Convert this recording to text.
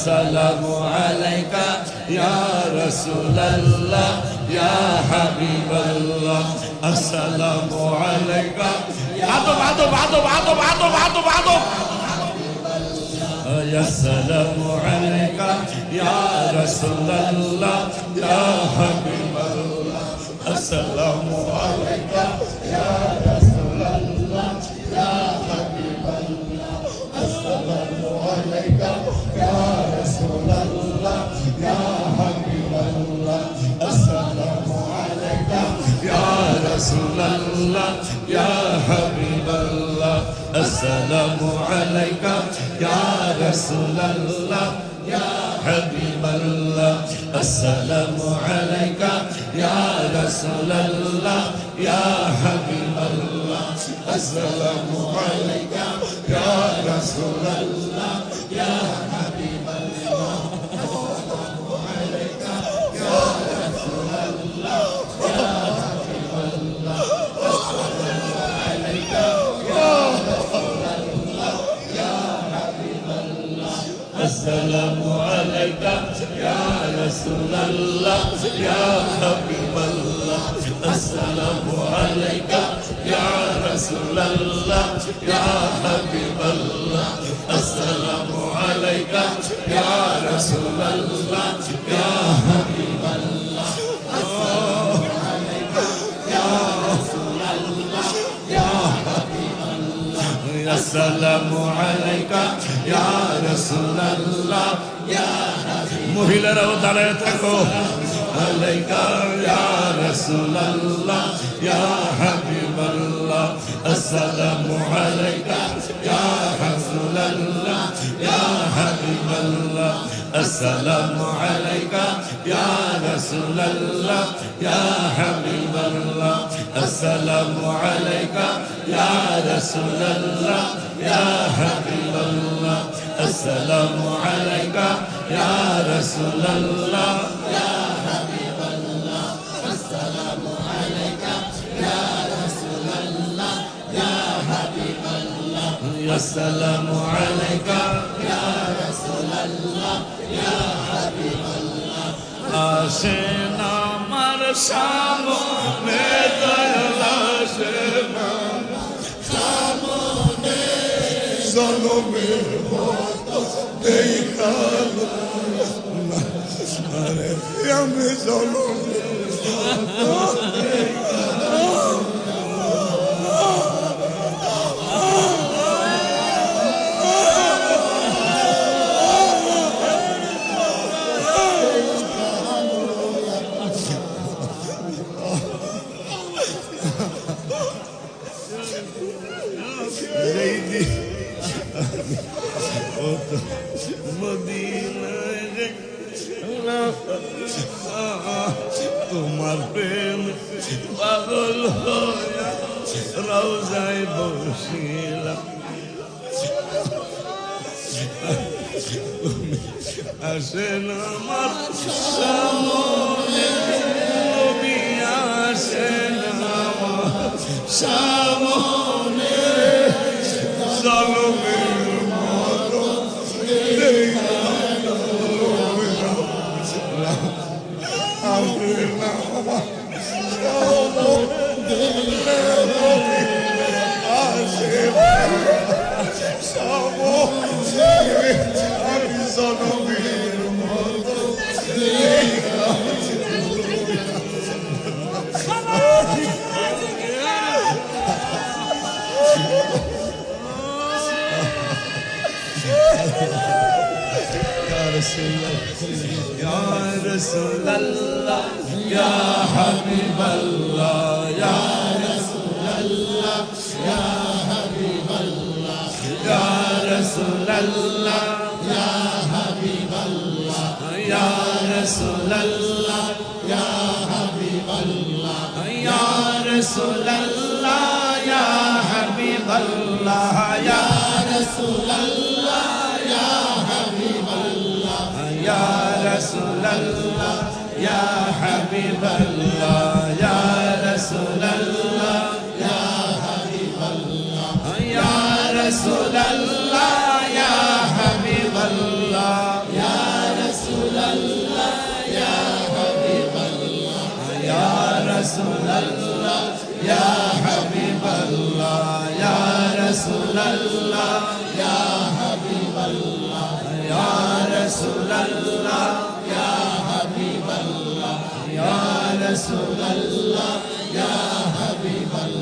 السلام عليك يا رسول الله يا حبيب الله السلام عليك عطب عطب عطب عطب عطب عطب عطب يا السلام عليك يا رسول الله يا حبيب الله السلام عليك يا رسول الله يا حبيب الله السلام عليك يا رسول الله يا حبيب الله السلام عليك يا رسول الله يا حبيب الله السلام عليك يا رسول الله يا حبيب الله السلام عليك يا رسول الله يا حبيب الله السلام عليك يا رسول الله يا حبيب الله السلام عليك يا رسول الله يا حبيب الله السلام عليك يا رسول الله يا حبيب الله السلام عليك يا رسول الله يا حبيب الله السلام عليك يا رسول الله يا حبيب الله السلام عليك يا رسول الله يا حبيب الله السلام عليك يا رسول الله يا حبيب الله السلام عليك يا رسول الله يا حبيب মহিলারাও দাঁড়ায় থাকো عليك يا رسول الله يا حبيب الله السلام عليك يا رسول الله يا حبيب الله السلام عليك يا رسول الله يا حبيب الله السلام عليك يا رسول الله يا حبيب الله السلام عليك يا رسول الله يا حبيب الله السلام عليك يا رسول الله يا حبيب الله السلام عليك يا رسول الله يا حبيب الله আসেন আমার সামনে দয়াল আসেন সামনে জনমের মতো দেখালো আরে আমি জনমের মতো দেখালো তোমার প্রেম পাগল হইয়া রওজায় বসিলাম আসেন আমার সামনে নবী আসেন আমার সামনে জলমের মতো দেখালো يا رسول الله يا حبيب الله يا رسول الله يا حبيب الله يا رسول الله يا حبيب الله يا رسول الله يا حبيب الله يا رسول الله يا حبيب الله يا رسول الله يا حبيب الله يا رسول الله يا حبيب الله يا رسول الله يا حبيب الله يا رسول الله يا حبيب الله يا রাসূলুল্লাহ ইয়া হাবিবাল্লাহ ইয়া রাসূলুল্লাহ ইয়া হাবিবাল্লাহ ইয়া রাসূলুল্লাহ ইয়া হাবিবাল্লাহ ইয়া রাসূলুল্লাহ ইয়া হাবিবাল্লাহ